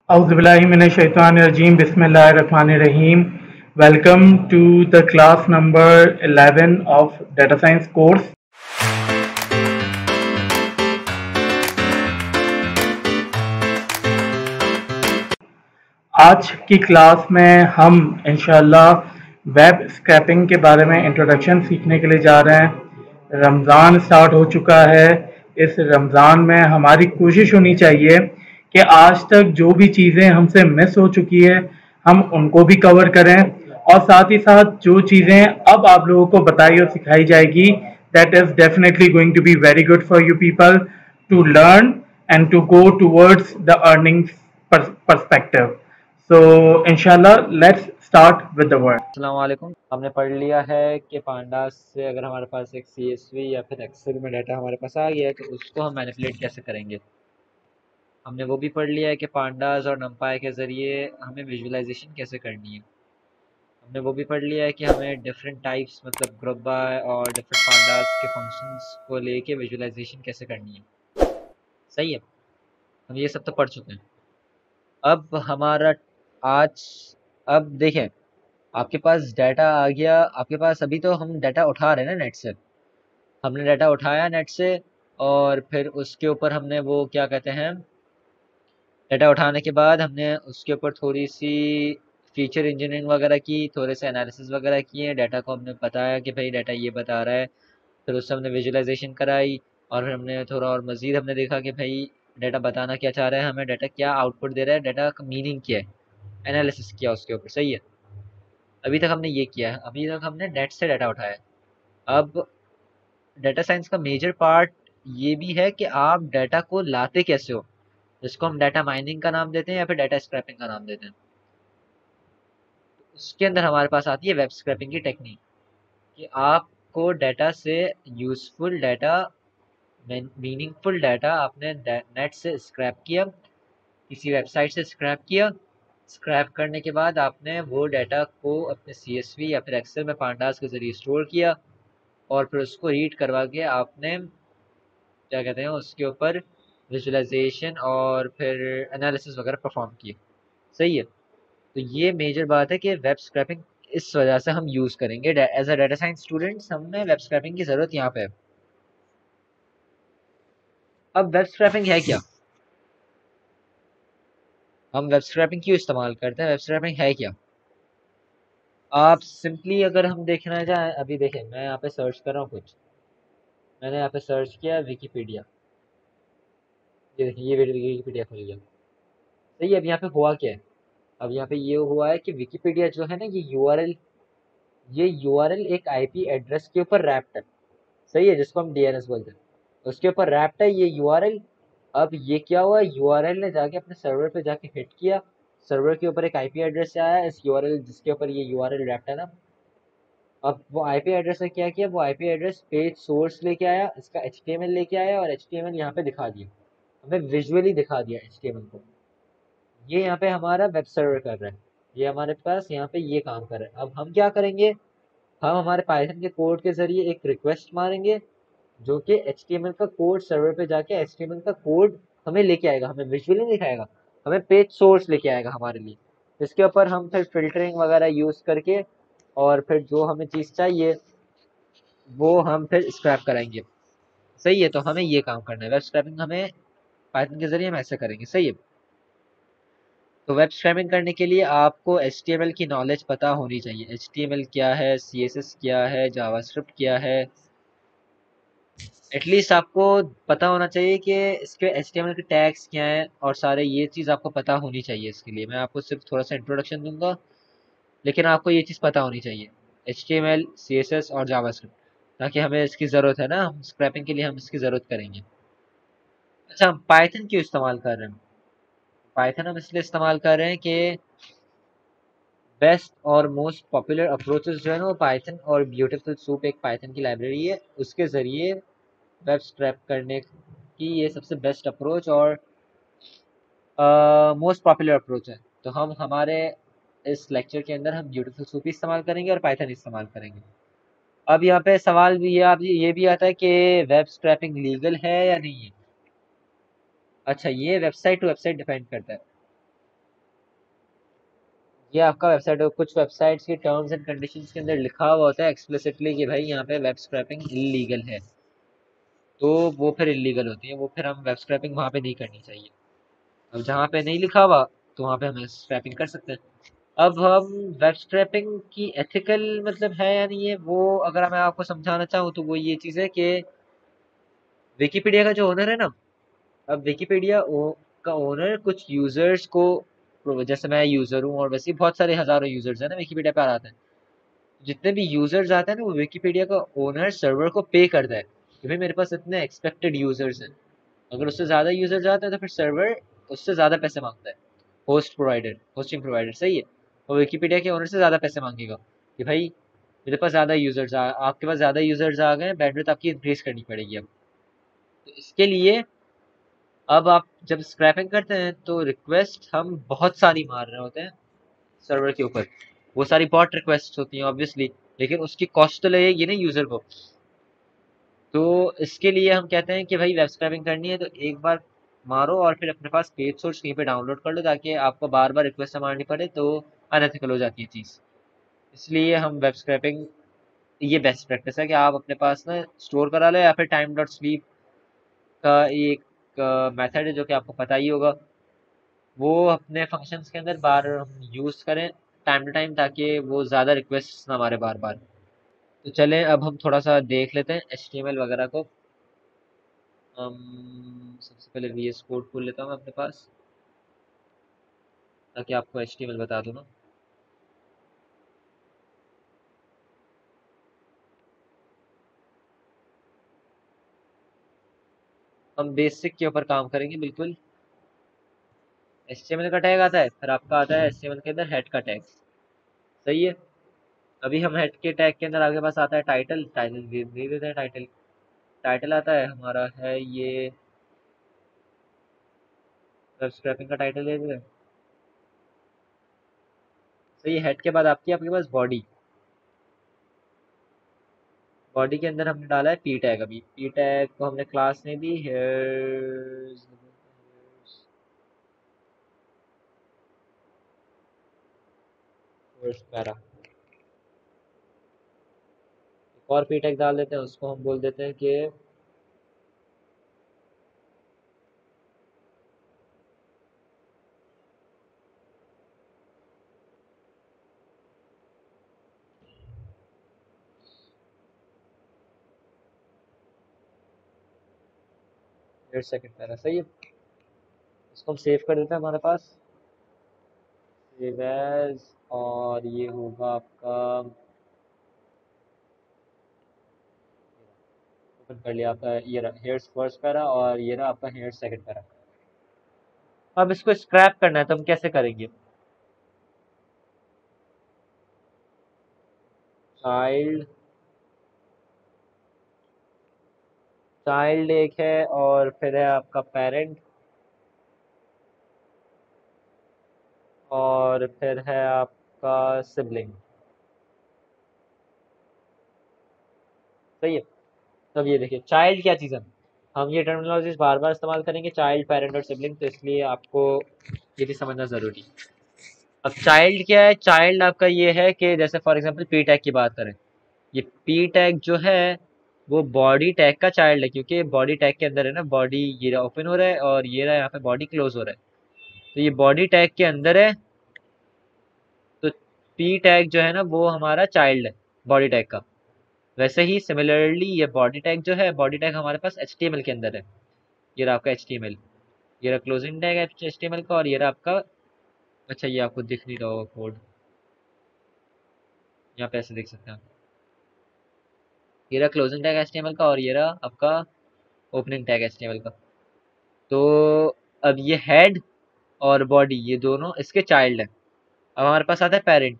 Auzubillahiminash-shaytanir-rajeem. Bismillahir-Rahmanir-Rahim. Welcome to the class number 11 of Data Science course. आज की class में हम इंशाल्लाह वेब स्क्रैपिंग के बारे में इंट्रोडक्शन सीखने के लिए जा रहे हैं। रमज़ान स्टार्ट हो चुका है। इस रमज़ान में हमारी कोशिश होनी चाहिए कि आज तक जो भी चीज़ें हमसे मिस हो चुकी है हम उनको भी कवर करें, और साथ ही साथ जो चीज़ें अब आप लोगों को बताई और सिखाई जाएगी, that is definitely going to be very good for you people to learn and to go towards the earning perspective. So inshallah let's start with the word. अस्सलाम वालेकुम। हमने पढ़ लिया है कि पांडास से अगर हमारे पास एक CSV या फिर एक्सेल में डाटा हमारे पास आ गया है तो उसको हम मैनिपुलेट कैसे करेंगे। हमने वो भी पढ़ लिया है कि पांडास और नंपाई के ज़रिए हमें विजुअलाइजेशन कैसे करनी है। हमने वो भी पढ़ लिया है कि हमें डिफरेंट टाइप्स मतलब ग्रुप बाय और डिफरेंट पांडास के फंक्शंस को लेके विजुअलाइजेशन कैसे करनी है। सही है, हम ये सब तो पढ़ चुके हैं। अब हमारा आज अब देखें, आपके पास डाटा आ गया, आपके पास अभी तो हम डाटा उठा रहे हैं ना नेट से। हमने डाटा उठाया नेट से और फिर उसके ऊपर हमने वो क्या कहते हैं, डाटा उठाने के बाद हमने उसके ऊपर थोड़ी सी फीचर इंजीनियरिंग वगैरह की, थोड़े से एनालिसिस वगैरह किए, डाटा को हमने बताया कि भाई डाटा ये बता रहा है। फिर उससे हमने विजुअलाइजेशन कराई और फिर हमने थोड़ा और मज़ीद हमने देखा कि भाई डाटा बताना क्या चाह रहा है, हमें डाटा क्या आउटपुट दे रहा है, डाटा का मीनिंग क्या है, एनालिसिस किया उसके ऊपर। सही है, अभी तक हमने ये किया है, अभी तक हमने नेट से डाटा उठाया है। अब डाटा साइंस का मेजर पार्ट ये भी है कि आप डाटा को लाते कैसे हो, जिसको हम डाटा माइनिंग का नाम देते हैं या फिर डाटा स्क्रैपिंग का नाम देते हैं। उसके अंदर हमारे पास आती है वेब स्क्रैपिंग की टेक्निक कि आपको डाटा से यूजफुल डाटा, मीनिंगफुल डाटा आपने नेट से स्क्रैप किया, किसी वेबसाइट से स्क्रैप किया। स्क्रैप करने के बाद आपने वो डाटा को अपने CSV या फिर एक्सेल में पांडास के ज़रिए स्टोर किया और फिर उसको रीड करवा के आपने क्या कहते हैं उसके ऊपर विजुअलाइजेशन और फिर एनालिसिस वगैरह परफॉर्म किए। सही है, तो ये मेजर बात है कि वेब स्क्रैपिंग इस वजह से हम यूज़ करेंगे as a data science students, हमें वेब स्क्रैपिंग की ज़रूरत यहाँ पे है। अब वेब स्क्रैपिंग है क्या, हम वेब स्क्रैपिंग क्यों इस्तेमाल करते हैं, वेब स्क्रैपिंग है क्या। आप सिंपली अगर हम देखना चाहें, अभी देखें मैं यहाँ पे सर्च कर रहा हूँ कुछ, मैंने यहाँ पे सर्च किया विकीपीडिया, ये देखिए ये विकीपीडिया खुल गया। सही है, अब यहाँ पे हुआ क्या है, अब यहाँ पे ये हुआ है कि विकिपीडिया जो है ना ये यूआरएल एक आईपी एड्रेस के ऊपर रैप्ट है। सही है, जिसको हम डीएनएस बोलते हैं, उसके ऊपर रैप्ट है ये यूआरएल। अब ये क्या हुआ, यूआरएल ने जाके अपने सर्वर पे जाके हिट किया, सर्वर के ऊपर एक आईपी एड्रेस आया इस यूआरएल जिसके ऊपर ये यूआरएल रैप्ट है ना। अब वो आईपी एड्रेस ने क्या किया, वो आईपी एड्रेस पेज सोर्स लेके आया, इसका एचटीएमएल लेके आया और एचटीएमएल यहाँ पे दिखा दिया, हमें विजुअली दिखा दिया एचटीएमएल को। ये यहाँ पे हमारा वेब सर्वर कर रहा है, ये हमारे पास यहाँ पे ये काम कर रहा है। अब हम क्या करेंगे, हम हमारे पाइथन के कोड के जरिए एक रिक्वेस्ट मारेंगे जो कि एचटीएमएल का कोड सर्वर पे जाके एचटीएमएल का कोड हमें लेके आएगा, हमें विजुअली नहीं दिखाएगा, हमें पेज सोर्स लेके आएगा हमारे लिए। इसके ऊपर हम फिर फिल्टरिंग वगैरह यूज़ करके और फिर जो हमें चीज़ चाहिए वो हम फिर स्क्रैप कराएंगे। सही है, तो हमें ये काम करना है, वेब स्क्रैपिंग हमें पाइथन के जरिए हम ऐसे करेंगे। सही है, तो वेब स्क्रैपिंग करने के लिए आपको HTML की नॉलेज पता होनी चाहिए। HTML क्या है, CSS क्या है, जावास्क्रिप्ट क्या है, एटलीस्ट आपको पता होना चाहिए कि इसके HTML के टैग्स क्या हैं और सारे ये चीज़ आपको पता होनी चाहिए। इसके लिए मैं आपको सिर्फ थोड़ा सा इंट्रोडक्शन दूंगा, लेकिन आपको ये चीज़ पता होनी चाहिए, HTML, CSS और जावास्क्रिप्ट, ताकि हमें इसकी ज़रूरत है ना, हम स्क्रैपिंग के लिए हम इसकी ज़रूरत करेंगे। अच्छा, हम पाइथन क्यों इस्तेमाल कर रहे हैं, पाइथन हम इसलिए इस्तेमाल कर रहे हैं कि बेस्ट और मोस्ट पॉपुलर अप्रोचेस जो है ना वो पाइथन और ब्यूटीफुल सूप एक पाइथन की लाइब्रेरी है, उसके ज़रिए वेब स्क्रैप करने की ये सबसे बेस्ट अप्रोच और मोस्ट पॉपुलर अप्रोच है। तो हम हमारे इस लेक्चर के अंदर हम ब्यूटीफुल सूप ही इस्तेमाल करेंगे और पाइथन इस्तेमाल करेंगे। अब यहाँ पे सवाल भी ये भी आता है कि वेब स्क्रैपिंग लीगल है या नहीं है। अच्छा, ये वेबसाइट टू वेबसाइट डिपेंड करता है। ये आपका वेबसाइट, कुछ वेबसाइट्स की टर्म्स एंड कंडीशंस के अंदर लिखा हुआ होता है एक्सप्लिसिटली कि भाई यहाँ पे वेब स्क्रैपिंग इलीगल है, तो वो फिर इलीगल होती है, वो फिर हम वेब स्क्रैपिंग वहाँ पे नहीं करनी चाहिए। अब जहाँ पे नहीं लिखा हुआ तो वहाँ पे हम स्क्रैपिंग कर सकते हैं। अब हम वेब स्क्रैपिंग की एथिकल मतलब है या नहीं है, वो अगर मैं आपको समझाना चाहूँ तो वो ये चीज़ है कि विकिपीडिया का जो ओनर है ना, अब विकिपीडिया का ओनर कुछ यूजर्स को, जैसे मैं यूजर हूँ और वैसे ही बहुत सारे हजारों यूजर्स हैं ना विकिपीडिया पे आते हैं, जितने भी यूजर्स आते हैं ना वो विकिपीडिया का ओनर सर्वर को पे करता है कि भाई मेरे पास इतने एक्सपेक्टेड यूजर्स हैं। अगर उससे ज्यादा यूजर्स आते हैं तो फिर सर्वर उससे ज्यादा पैसे मांगता है, होस्टिंग प्रोवाइडर, सही है। और विकिपीडिया के ओनर से ज्यादा पैसे मांगेगा कि भाई मेरे पास ज्यादा यूजर्स आपके पास ज्यादा यूजर्स आ गए, बैंडविड्थ आपकी इंक्रीज करनी पड़ेगी अब। तो इसके लिए अब आप जब स्क्रैपिंग करते हैं तो रिक्वेस्ट हम बहुत सारी मार रहे होते हैं सर्वर के ऊपर, वो सारी बॉट रिक्वेस्ट होती हैं ऑब्वियसली, लेकिन उसकी कॉस्ट तो लगेगी ना यूजर को। तो इसके लिए हम कहते हैं कि भाई वेब स्क्रैपिंग करनी है तो एक बार मारो और फिर अपने पास पेज सोर्स कहीं पे डाउनलोड कर लो, ताकि आपको बार बार रिक्वेस्ट मारनी पड़े तो अनएथिकल हो जाती है चीज़। इसलिए हम वेब स्क्रैपिंग, ये बेस्ट प्रैक्टिस है कि आप अपने पास ना स्टोर करा लो, या फिर टाइम डॉट स्लीप का एक मेथड है जो कि आपको पता ही होगा, वो अपने फंक्शंस के अंदर बार हम यूज़ करें टाइम टू टाइम, ताकि वो ज़्यादा रिक्वेस्ट ना मारे बार बार। तो चलें अब हम थोड़ा सा देख लेते हैं HTML वगैरह को। सबसे पहले VS कोड खोल लेता हूँ मैं अपने पास, ताकि आपको HTML बता दूँ ना। हम बेसिक के ऊपर काम करेंगे बिल्कुल। HTML का टैग आता है, फिर आपका आता है HTML के अंदर हेड का टैग, सही है। अभी हम हेड के टैग के अंदर आगे पास आता है टाइटल, टाइटल दे देते हैं टाइटल। टाइटल आता है हमारा है ये, वेब स्क्रैपिंग का टाइटल दे देते हैं, सही है। हेड के बाद आपकी आपके पास बॉडी, बॉडी के अंदर हमने डाला है पी टैग। अभी पी टैग को हमने क्लास नहीं दी, पैरा, एक और पी टैग डाल देते हैं, उसको हम बोल देते हैं कि सेकंड पैरा, सही है। इसको हम सेव कर देते हैं हमारे पास, सेव एज, और ये होगा आपका, ओपन कर लिया आपका, ये रहा हेयर्स फर्स्ट पैरा और ये रहा आपका हेयर्स सेकंड पैरा। अब इसको स्क्रैप करना है तो हम कैसे करेंगे। चाइल्ड, चाइल्ड एक है और फिर है आपका पेरेंट, और फिर है आपका सिबलिंग, सही है। तब ये देखिए चाइल्ड क्या चीज़ है, हम ये टर्मिनोलॉजीज बार बार इस्तेमाल करेंगे, चाइल्ड, पेरेंट और सिबलिंग, तो इसलिए आपको ये भी समझना ज़रूरी है। अब चाइल्ड क्या है, चाइल्ड आपका ये है कि जैसे फॉर एग्जांपल पी टैग की बात करें, ये पी टैग जो है वो बॉडी टैग का चाइल्ड है, क्योंकि बॉडी टैग के अंदर है ना, बॉडी ये ओपन हो रहा है और ये रहा यहाँ पे बॉडी क्लोज हो रहा है, तो ये बॉडी टैग के अंदर है। तो पी टैग जो है ना वो हमारा चाइल्ड है बॉडी टैग का। वैसे ही सिमिलरली ये बॉडी टैग जो है, बॉडी टैग हमारे पास HTML के अंदर है, ये रहा आपका HTML, ये रहा क्लोजिंग टैग है HTML का, और ये रहा आपका, अच्छा ये आपको दिख नहीं रहा होगा कोड, यहाँ पे ऐसे देख सकते हैं, ये रहा क्लोजिंग टैग HTML का और ये रहा आपका ओपनिंग टैग HTML का। तो अब ये हेड और बॉडी ये दोनों इसके चाइल्ड हैं। अब हमारे पास आता है पेरेंट,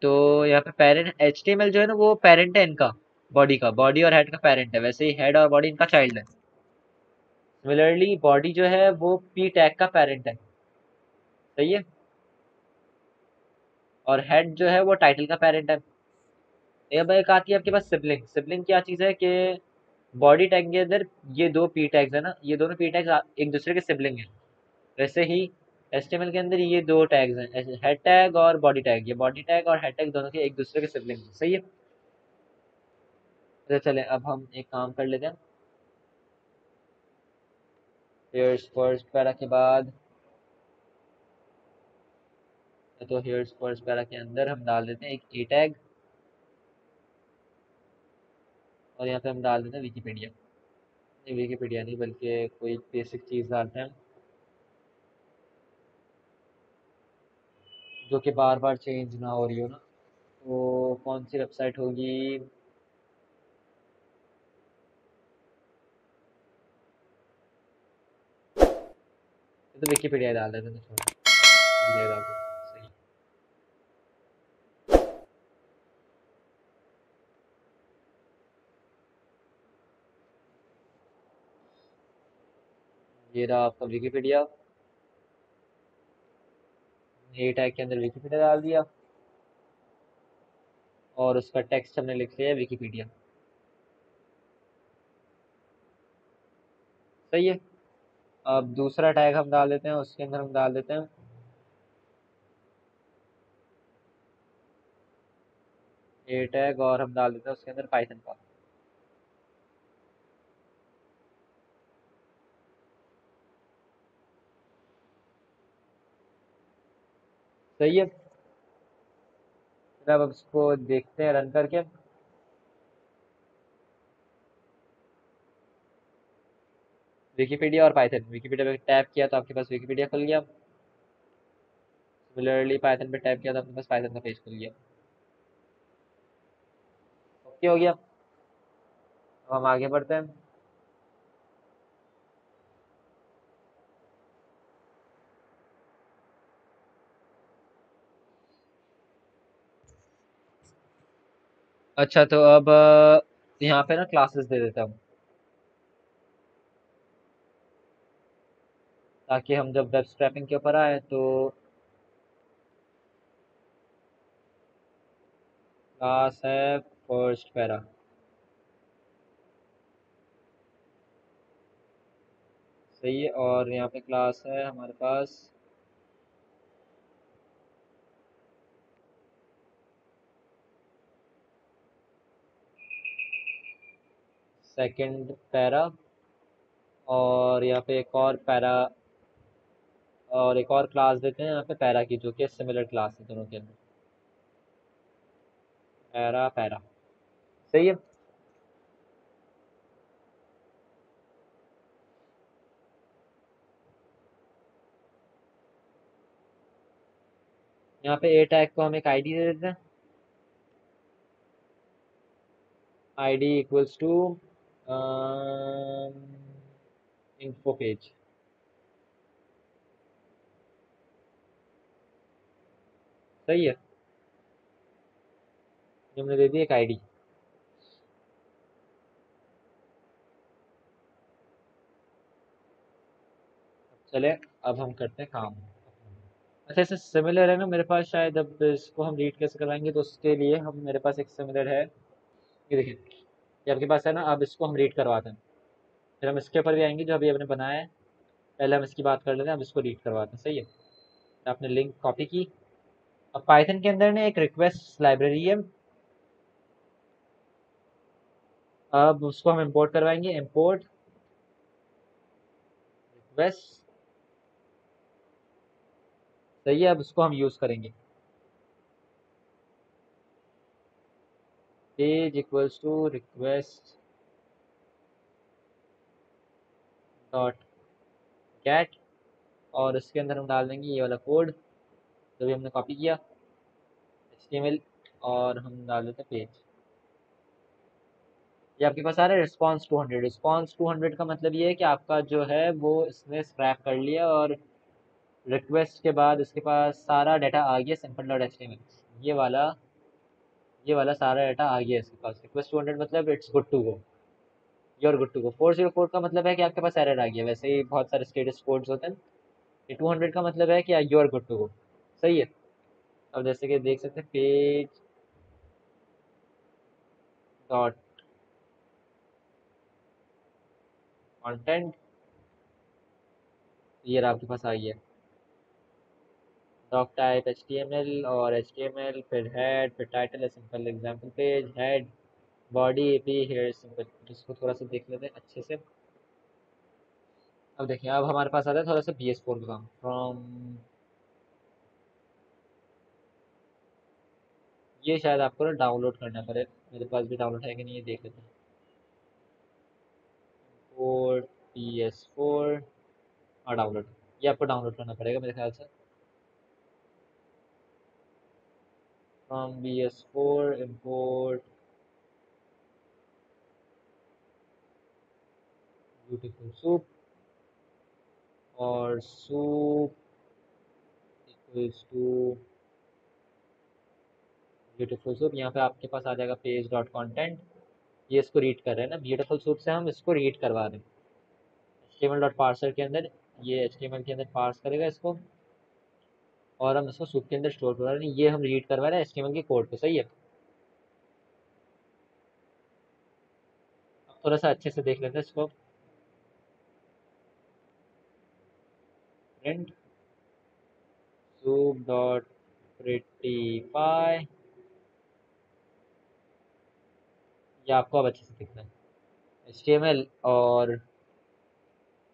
तो यहाँ पे पेरेंट HTML जो है ना वो पेरेंट है इनका, बॉडी का, बॉडी और हेड का पेरेंट है, वैसे ही हेड और बॉडी इनका चाइल्ड है। सिमिलरली बॉडी जो है वो पी टैग का पेरेंट है, सही है, और हेड जो है वो टाइटल का पेरेंट है। अब एक आती है आपके पास सिबलिंग, सिबलिंग क्या चीज़ है कि बॉडी टैग के अंदर ये दो पी टैग्स है ना, ये दोनों पी टैग्स एक दूसरे के सिबलिंग है। वैसे ही HTML के अंदर ये दो टैग्स हैं, हेड टैग और बॉडी टैग। ये बॉडी टैग और हेड टैग दोनों के एक दूसरे के सिबलिंग हैं, सही है। तो चले अब हम एक काम कर लेते हैं। हेयर्स फर्स्ट पैरा के बाद, तो हेयर्स फर्स्ट पैरा के अंदर हम डाल देते हैं एक ए टैग, और यहाँ पे हम डाल देते हैं विकीपीडिया। नहीं, विकीपीडिया नहीं, बल्कि कोई बेसिक चीज़ डालते हैं जो कि बार बार चेंज ना हो रही हो ना। तो कौन सी वेबसाइट होगी? ये तो विकीपीडिया डाल देते हैं, तो छोड़ो, विकीपीडिया डाल देते हैं, सही। ये रहा आपका विकीपीडिया। ए टैग के अंदर विकीपीडिया डाल दिया और उसका टेक्स्ट हमने लिख लिया विकीपीडिया, सही है। अब दूसरा टैग हम डाल देते हैं, उसके अंदर हम डाल देते हैं ए टैग, और हम डाल देते हैं उसके अंदर पाइथन का, सही है। फिर अब इसको देखते हैं रन करके। विकीपीडिया और पाइथन, विकीपीडिया पे टैप किया तो आपके पास विकीपीडिया खुल गया, सिमिलरली पाइथन पे टैप किया तो आपके पास पाइथन का पेज खुल गया। ओके हो गया। अब हम आगे बढ़ते हैं। अच्छा, तो अब यहाँ पे ना क्लासेस दे देता हूँ, ताकि हम जब वेब स्क्रैपिंग के ऊपर आए तो क्लास है फर्स्ट पैरा, सही है। और यहाँ पे क्लास है हमारे पास सेकंड पैरा, और यहाँ पे एक और पैरा, और एक और क्लास देते हैं यहाँ पे पैरा की, जो कि सिमिलर क्लास है दोनों के अंदर, पैरा पैरा, सही है। यहाँ पे ए टैग को हम एक आईडी दे देते हैं, ID equals to info page, सही है। ये हमने दे दी एक आईडी। चले अब हम करते हैं काम। अच्छा, इससे सिमिलर है ना मेरे पास, शायद अब इसको हम रीड कैसे करवाएंगे, तो उसके लिए हम, मेरे पास एक सिमिलर है, ये देखिए, ये आपके पास है ना। अब इसको हम रीड करवाते हैं, फिर हम इसके ऊपर भी आएंगे जो अभी हमने बनाया है। पहले हम इसकी बात कर लेते हैं, अब इसको रीड करवाते हैं, सही है। तो आपने लिंक कॉपी की। अब पाइथन के अंदर ना एक रिक्वेस्ट लाइब्रेरी है, अब उसको हम इंपोर्ट करवाएंगे, इंपोर्ट रिक्वेस्ट, सही है। अब उसको हम यूज़ करेंगे, page equals to request dot get, और इसके अंदर हम डाल देंगे ये वाला कोड जो भी हमने कॉपी किया, HTML, और हम डाल देते हैं पेज। ये आपके पास आ रहा है रिस्पॉन्स 200। रिस्पॉन्स 200 का मतलब ये है कि आपका जो है वो इसने स्क्रैप कर लिया, और रिक्वेस्ट के बाद इसके पास सारा डाटा आ गया सिंपल डॉट एच। ये वाला सारा डाटा आ गया इसके पास। रिक्वेस्ट 200 मतलब it's good to go, you're good to go. 404 का मतलब है कि आपके पास एरर आ गया। वैसे ही बहुत सारे स्टेटस कोड्स होते हैं, ये 200 का मतलब है कि you are good to go, सही है। अब जैसे कि देख सकते हैं, पेज डॉट कॉन्टेंट, ये रहा आपके पास आ गया। डॉक टाइप HTML और HTML, फिर हेड, फिर टाइटल है simple example page, head, body AP, here simple. इसको थोड़ा सा देख लेते हैं अच्छे से। अब देखिए, अब हमारे पास आता है थोड़ा सा BS4 का काम। फ्रॉम, ये शायद आपको ना डाउनलोड करना पड़े, मेरे पास भी डाउनलोड है कि नहीं ये देख लेते हैं। और PS4, हाँ डाउनलोड, ये आपको डाउनलोड करना पड़ेगा मेरे ख्याल से। From BS4 import beautiful soup, और soup equals to beautiful soup. यहाँ पे आपके पास आ जाएगा पेज डॉट कॉन्टेंट, ये इसको रीड कर रहे हैं ना, ब्यूटीफुल सूप से हम इसको रीड करवा रहे हैं HTML डॉट पार्सर के अंदर। ये HTML के अंदर पार्स करेगा इसको, और हम इसको सूप के अंदर स्टोर करवा रहे हैं। ये हम रीड करवा रहे हैं HTML के कोड को, सही है। अब थोड़ा सा अच्छे से देख लेते हैं इसको। प्रिंट सूप डॉट प्रिटीफाई, ये आपको अब अच्छे से दिख रहा है HTML। और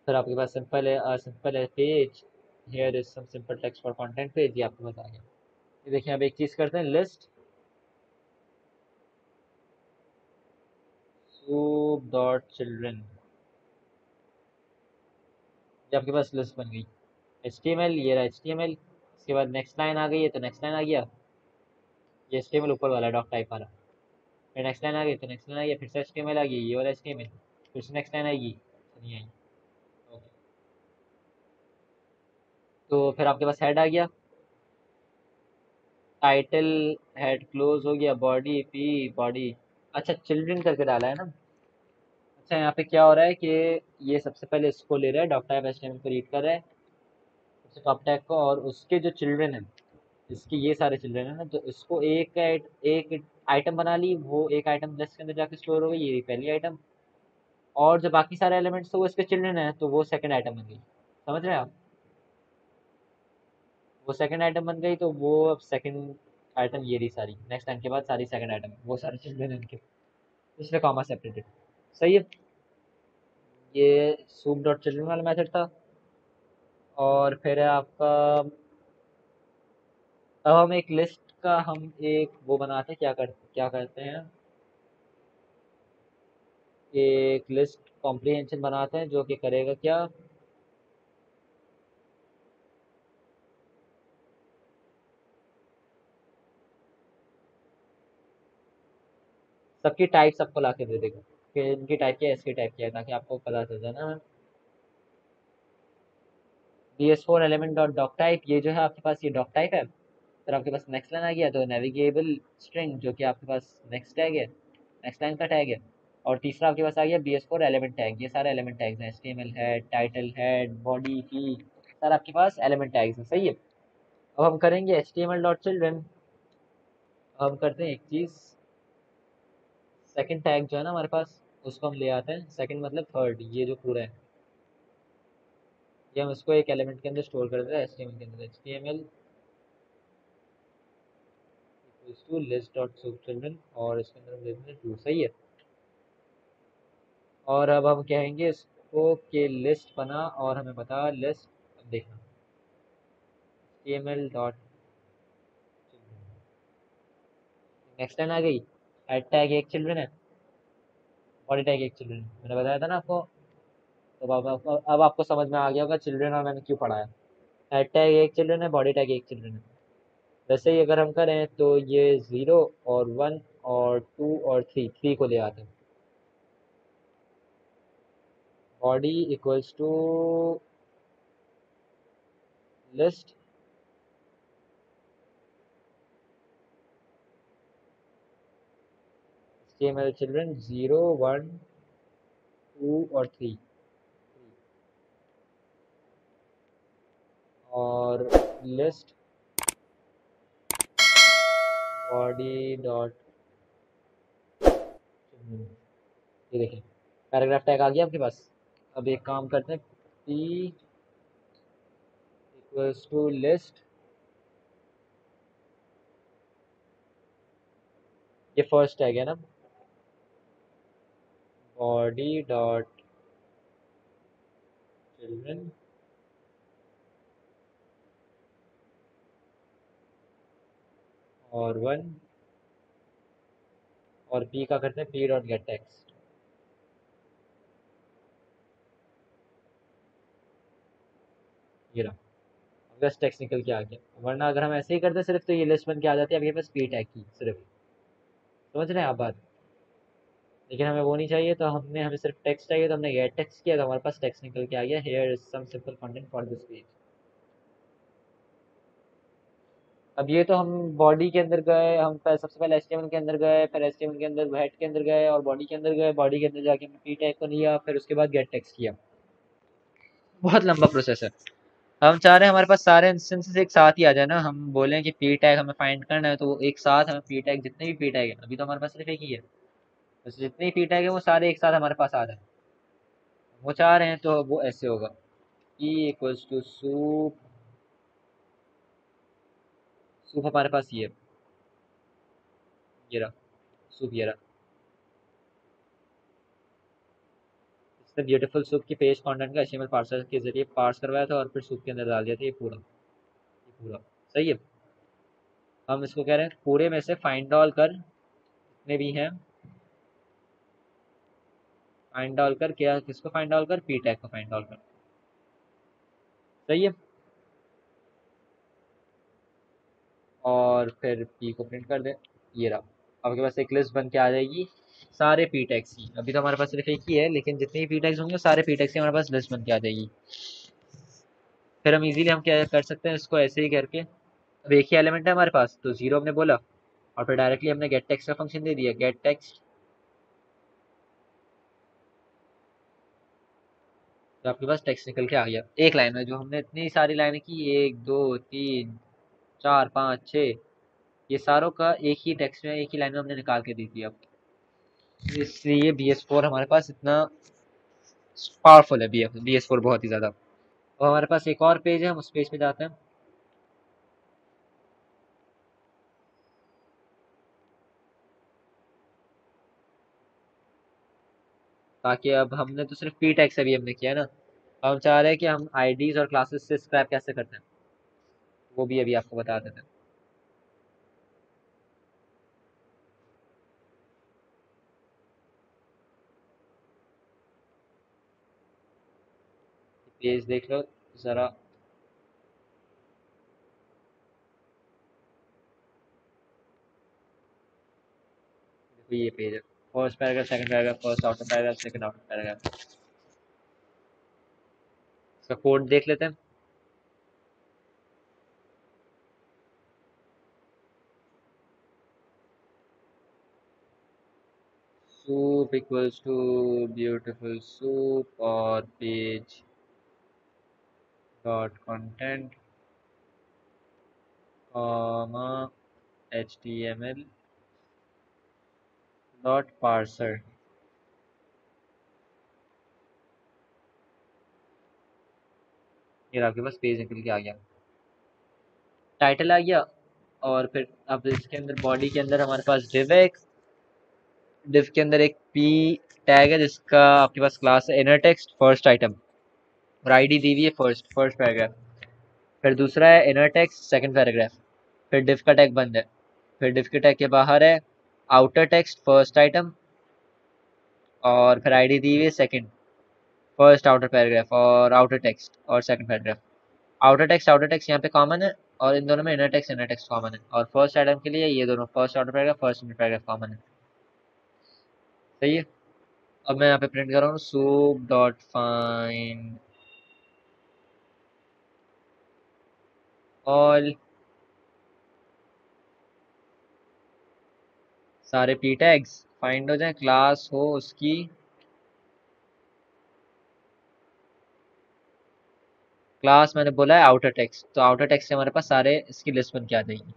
फिर आपके पास सिंपल है, सिंपल है page, here is some simple text for content page, ये आपको बता गया। ये देखिए, अब एक चीज करते हैं, लिस्ट सूप डॉट चिल्ड्रन, ये आपके पास लिस्ट बन गई। HTML, ये रहा HTML। इसके बाद नेक्स्ट लाइन आ गई है, तो नेक्स्ट लाइन आ गया, ये HTML ऊपर वाला डॉक टाइप वाला। फिर नेक्स्ट लाइन आ गई, तो नेक्स्ट लाइन आ गया, फिर से HTML आ गई, ये वाला HTML। फिर से नेक्स्ट लाइन आएगी, नहीं आई। ओके, तो फिर आपके पास हेड आ गया, टाइटल, हेड क्लोज हो गया, बॉडी पी, बॉडी, अच्छा चिल्ड्रन करके डाला है ना। अच्छा, यहाँ पे क्या हो रहा है कि ये सबसे पहले इसको ले रहा है, डॉक टाइप HTML को रीड कर रहा है सबसे टॉप टैग को, और उसके जो चिल्ड्रन है, इसके ये सारे चिल्ड्रन है ना, तो इसको एक आइटम बना ली, वो एक आइटम लिस्ट के अंदर जाके स्टोर हो गई, ये पहली आइटम। और जो बाकी सारे एलिमेंट्स है वो इसके चिल्ड्रन है, तो वो सेकंड आइटम बन गई। समझ रहे हैं आप, वो सेकंड आइटम बन गई, तो वो अब सेकंड आइटम ये रही सारी, नेक्स्ट टाइम के बाद सारी सेकंड आइटम, वो सारे चिल्ड्रन है इनके, इसलिए कॉमा सेपरेटेड। सही है। ये सूप डॉट चिल्ड्रन वाला मेथड था। और फिर है आपका, अब हम एक लिस्ट का हम एक वो बनाते हैं, क्या करते हैं, एक लिस्ट कॉम्प्रिहेंशन बनाते हैं, जो कि करेगा क्या, सबकी टाइप सबको ला के दे देगा कि इनकी टाइप क्या है, इसकी टाइप क्या है, ताकि आपको पता चल जाए ना। BS4 element dot doc type, ये जो है आपके पास, ये डॉक टाइप है। फिर आपके पास नेक्स्ट लाइन आ गया, तो नेविगेबल स्ट्रिंग, जो कि आपके पास नेक्स्ट टैग है, नेक्स्ट लाइन का टैग है। और तीसरा आपके पास आ गया BS4 एलिमेंट टैग, ये सारे एलिमेंट टैग्स हैं, HTML head, title head, body की, सारा आपके पास एलिमेंट टैग्स हैं, सही है। अब हम करेंगे HTML डॉट चिल्ड्रन, हम करते हैं एक चीज़, सेकंड टैग जो है ना हमारे पास, उसको हम ले आते हैं, सेकंड मतलब थर्ड, ये जो पूरा है, ये हम इसको एक एलिमेंट के अंदर स्टोर कर देते हैं HTML के अंदर, HTML equals to list dot children, और इसके अंदर हम देते हैं 2, सही है। और अब हम कहेंगे इसको कि लिस्ट बना, और हमें बता लिस्ट, अब देखना HTML dot children, next line आ गई, हेड टैग एक चिल्ड्रन है, बॉडी टैग एक चिल्ड्रन, मैंने बताया था ना आपको। तो अब आपको समझ में आ गया होगा चिल्ड्रन और मैंने क्यों पढ़ाया। हेड टैग एक चिल्ड्रन है, बॉडी टैग एक चिल्ड्रन है। वैसे ही अगर हम करें तो ये 0 और 1 और 2 और 3 को ले आते हैं, body equals to list HTML children 0 1 2 और 3, और लिस्ट बॉडी डॉट, ये देखिए पैराग्राफ टैग आ गया आपके पास। अब एक काम करते हैं, p इक्वल्स टू लिस्ट ये फर्स्ट टैग है ना, बॉडी डॉट चिल्ड्रन और वन, और पी का करते हैं पी डॉट गेट टेक्स्ट। ये रहा, बस टेक्स्ट निकल के आ गया। वरना अगर हम ऐसे ही करते सिर्फ तो ये लिस्ट बन के आ जाती है, अब ये बस पी टैग की सिर्फ, समझ रहे हैं आप बात। लेकिन हमें वो नहीं चाहिए, तो हमें सिर्फ टेक्स्ट चाहिए, तो हमने गेट टेक्स्ट किया तो हमारे पास टेक्स्ट निकल के आ गया, here is some simple content for this page. अब ये तो हम बॉडी के अंदर गए, हम सबसे पहले एचटीएमएल के अंदर गए, फिर एचटीएमएल के अंदर हेड के अंदर गए और बॉडी के अंदर गए, बॉडी के अंदर जाके हमने पी टैग को लिया, फिर उसके बाद गेट टेक्स्ट किया। बहुत लंबा प्रोसेस है। हम चाह रहे हैं हमारे पास सारे इंस्टेंसेस एक साथ ही आ जाए ना, हम बोलें कि पी टैग हमें फाइंड करना है तो वो एक साथ हमें पी टैग, जितने भी पी टैग है, अभी तो हमारे पास सिर्फ एक ही है, बस जितने भी पी टैग है वो सारे एक साथ हमारे पास आ जाए। वो चाह रहे हैं तो वो ऐसे होगा, e equals to soup, soup हमारे पास ये रहा सूप, ये रहा। इसने ब्यूटीफुल सूप की पेज कंटेंट का एचटीएमएल पार्सर के जरिए पार्स करवाया था और फिर सूप के अंदर डाल दिया था, ये पूरा सही है। हम इसको कह रहे हैं पूरे में से फाइंड ऑल कर जितने भी हैं, फाइंड ऑल कर क्या, किसको फाइंड ऑल कर, पी टैग को फाइंड ऑल कर, सही है। और फिर पी को प्रिंट कर दे, ये रहा। आपके पास एक लिस्ट बन के आ जाएगी सारे पी टैग्स की, अभी तो हमारे पास सिर्फ एक ही है, लेकिन जितने भी पी टैग्स होंगे सारे पी टैग्स की हमारे पास लिस्ट बन के आ जाएगी। फिर हम इजीली हम क्या कर सकते हैं, इसको ऐसे ही करके, अब एक ही एलिमेंट है हमारे पास तो जीरो हमने बोला, और फिर डायरेक्टली हमने गेट टेक्स्ट का फंक्शन दे दिया, गेट टेक्स्ट। तो आपके पास टेक्स्ट निकल के आ गया एक लाइन में, जो हमने इतनी सारी लाइनें की, एक दो तीन चार पाँच छः, ये सारों का एक ही टेक्स्ट में एक ही लाइन में हमने निकाल के दी थी। अब इसलिए BS4 हमारे पास इतना पावरफुल है, BS4 बहुत ही ज़्यादा। और हमारे पास एक और पेज है, हम उस पेज पे जाते हैं। ताकि अब हमने तो सिर्फ पी टैग से भी हमने किया ना, अब हम चाह रहे हैं कि हम आईडीज और क्लासेस से स्क्रैप कैसे करते हैं, वो भी अभी आपको बता देते हैं। पेज देख लो ज़रा, देखो ये पेज है, first paragraph second paragraph, first outer paragraph second outer paragraph. इसका कोड देख लेते हैं। Soup equals to beautiful soup और page dot content comma HTML dot parser. ये आपके पास पेज निकल के आ गया, टाइटल आ गया। और फिर अब इसके अंदर बॉडी के अंदर हमारे पास डिव है, डिव के अंदर एक पी टैग है जिसका आपके पास क्लास है इनर टेक्स्ट फर्स्ट आइटम, और आईडी दी हुई है फर्स्ट फर्स्ट पैराग्राफ। फिर दूसरा है इनर टेक्स्ट सेकंड पैराग्राफ, फिर डिव का टैग बंद है, फिर डिव के टैग के बाहर है आउटर टेक्स्ट फर्स्ट आइटम, और फिर आईडी दी हुई है सेकंड, फर्स्ट आउटर पैराग्राफ और आउटर टेक्स्ट और सेकंड पैराग्राफ। आउटर टेक्स्ट यहाँ पे कॉमन है, और इन दोनों में इनर टेक्स्ट कॉमन है, और फर्स्ट आइटम के लिए ये दोनों first outer paragraph first inner paragraph common है, सही है। अब मैं यहाँ पे प्रिंट कर रहा हूँ सूप डॉट फाइंड ऑल, सारे पी टैग्स फाइंड हो जाए, क्लास हो उसकी, क्लास मैंने बोला है आउटर टेक्स्ट, तो आउटर टेक्स्ट से हमारे पास सारे इसकी लिस्ट बन के आ जाएगी।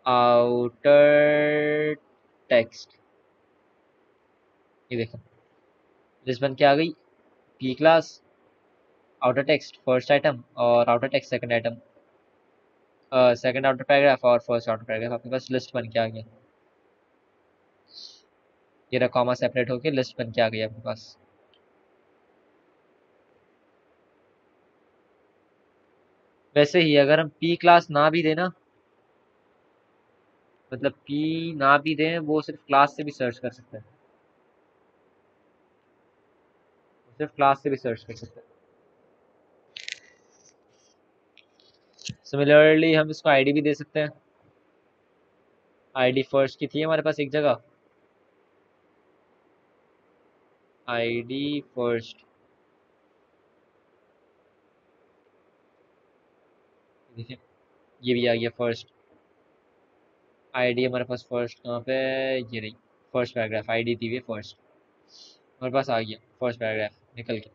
आउटर टेक्स्ट, ये देखो लिस्ट बन के आ गई, P class, outer text first item और outer text second item. Second outer paragraph और फर्स्ट आउटर पैराग्राफ आपके पास लिस्ट बन के आ गया। ये रहा कॉमा सेपरेट होके लिस्ट बन के आ गई आपके पास। वैसे ही अगर हम पी क्लास ना भी देना, मतलब पी ना भी दें, वो सिर्फ क्लास से भी सर्च कर सकते हैं, सिर्फ क्लास से भी सर्च कर सकते हैं। सिमिलरली हम इसको आईडी भी दे सकते हैं। आईडी फर्स्ट की थी हमारे पास एक जगह, आईडी फर्स्ट, देखिए ये भी आ गया फर्स्ट। आईडी हमारे पास फर्स्ट कहाँ पे, ये रही फर्स्ट पैराग्राफ, आईडी थी ये फर्स्ट, हमारे पास आ गया फर्स्ट पैराग्राफ निकल के।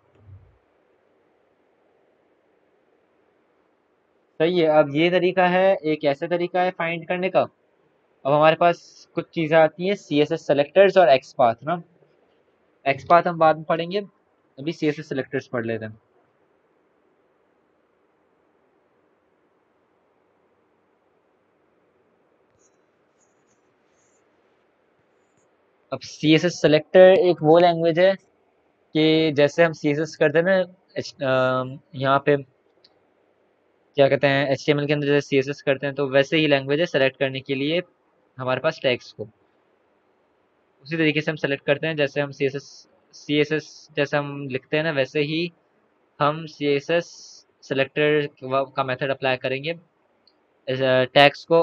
सही है। अब ये तरीका है, एक ऐसा तरीका है फाइंड करने का। अब हमारे पास कुछ चीज़ें आती हैं, सी एस एस सेलेक्टर्स और एक्स पाथ ना। एक्स पाथ हम बाद में पढ़ेंगे, अभी सी एस एस सेलेक्टर्स पढ़ लेते हैं। अब सी एस एस सेलेक्टर एक वो लैंग्वेज है कि जैसे हम सी एस एस करते हैं ना, यहाँ पे क्या कहते हैं, एच टी एम एल के अंदर जैसे सी एस एस करते हैं, तो वैसे ही लैंग्वेज है सेलेक्ट करने के लिए हमारे पास टैग्स को। उसी तरीके से हम सेलेक्ट करते हैं, जैसे हम सी एस एस जैसे हम लिखते हैं ना, वैसे ही हम सी एस एस सेलेक्टर का मेथड अप्लाई करेंगे टैग्स को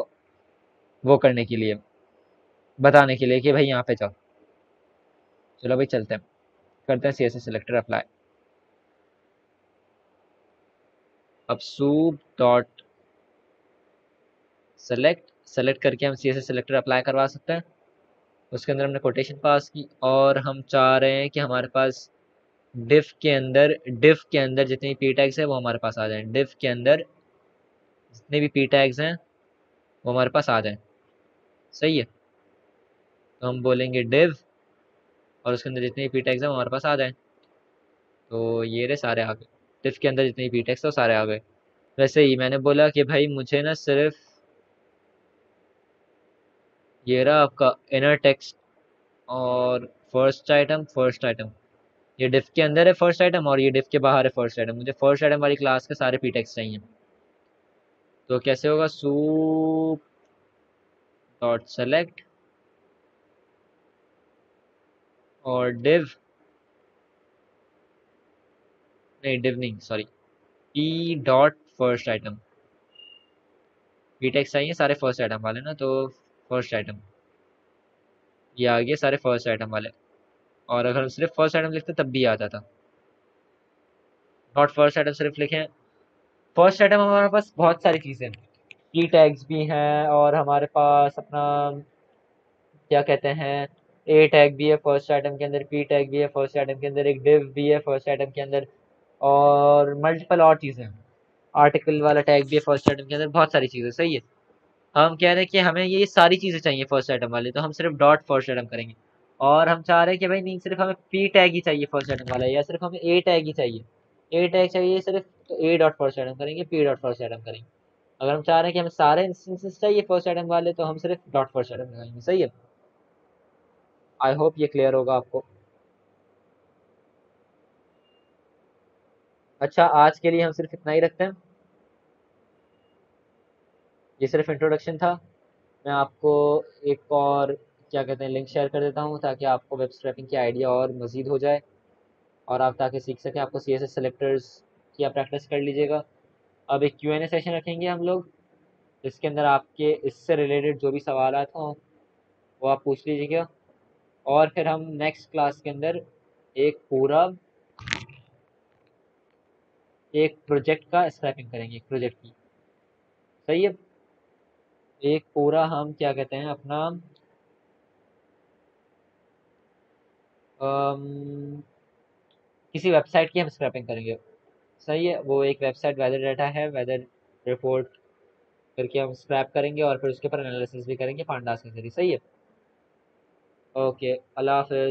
वो करने के लिए, बताने के लिए कि भाई यहाँ पे जाओ। चलो भाई चलते हैं, करते हैं C S S selector apply. अब सूप डॉट सेलेक्ट, सेलेक्ट करके हम C S S selector apply करवा सकते हैं। उसके अंदर हमने कोटेशन पास की और हम चाह रहे हैं कि हमारे पास डिफ के अंदर जितने पी टैग्स हैं वो हमारे पास आ जाएं, डिफ के अंदर जितने भी पी टैग्स हैं वो हमारे पास आ जाएं। सही है। तो हम बोलेंगे डिव और उसके अंदर जितने भी पी टैग्स हैं वो हमारे पास आ जाएं। तो ये रहे सारे आ गए, डिफ के अंदर जितने भी पी टैग्स हैं वो सारे आ गए। वैसे ही मैंने बोला कि भाई मुझे ना सिर्फ ये रहा आपका इनर टेक्स्ट और फर्स्ट आइटम, ये डिफ के अंदर है फर्स्ट आइटम और ये डिफ के बाहर है फर्स्ट आइटम। मुझे फर्स्ट आइटम वाली क्लास के सारे पी टैग्स चाहिए। तो कैसे होगा, सूप डॉट सेलेक्ट और डिव, नहीं डिव नहीं sorry, P dot first item. P tags चाहिए सारे फर्स्ट आइटम वाले ना, तो फर्स्ट आइटम ये आ गए सारे फर्स्ट आइटम वाले। और अगर हम सिर्फ फर्स्ट आइटम लिखते तब भी आ जाता। नॉट फर्स्ट आइटम सिर्फ लिखें, फर्स्ट आइटम हमारे पास बहुत सारी चीज़ें हैं, की टैग्स भी हैं और हमारे पास अपना क्या कहते हैं, ए टैग भी है फर्स्ट आइटम के अंदर, पी टैग भी है फर्स्ट आइटम के अंदर, एक डिव भी है फर्स्ट आइटम के अंदर, और मल्टीपल और चीज़ें हैं, आर्टिकल वाला टैग भी है फर्स्ट आइटम के अंदर, बहुत सारी चीज़ें। सही है। हम कह रहे हैं कि हमें ये सारी चीज़ें चाहिए फर्स्ट आइटम वाले, तो हम सिर्फ डॉट फर्स्ट आइटम करेंगे। और हम चाह रहे हैं कि भाई नहीं सिर्फ हमें पी टैग ही चाहिए फर्स्ट आइटम वाला, या सिर्फ हमें ए टैग ही चाहिए, ए टैग चाहिए सिर्फ, तो ए डॉट फर्स्ट आइटम करेंगे, पी डॉट फर्स्ट आइटम करेंगे। अगर हम चाह रहे हैं कि हमें सारे इंस्टेंसेस चाहिए फर्स्ट आइटम वाले, तो हम सिर्फ डॉट फर्स्ट आइटम लगाएंगे। सही है। आई होप ये क्लियर होगा आपको। अच्छा, आज के लिए हम सिर्फ इतना ही रखते हैं, ये सिर्फ इंट्रोडक्शन था। मैं आपको एक और क्या कहते हैं लिंक शेयर कर देता हूँ, ताकि आपको वेब स्क्रैपिंग की आइडिया और मज़ीद हो जाए और आप ताकि सीख सकें। आपको सी एस एस सेलेक्टर्स की आप प्रैक्टिस कर लीजिएगा। अब एक क्यू एन ए सेशन रखेंगे हम लोग, जिसके अंदर आपके इससे रिलेटेड जो भी सवाल हों वो आप पूछ लीजिएगा। और फिर हम नेक्स्ट क्लास के अंदर एक पूरा एक प्रोजेक्ट का स्क्रैपिंग करेंगे, एक प्रोजेक्ट की। सही है। एक पूरा हम क्या कहते हैं अपना किसी वेबसाइट की हम स्क्रैपिंग करेंगे। सही है। वो एक वेबसाइट वेदर डाटा है, वेदर रिपोर्ट करके हम स्क्रैप करेंगे और फिर उसके ऊपर एनालिसिस भी करेंगे पांडास के जरिए। सही है। ओके, अल्लाह हाफिज़।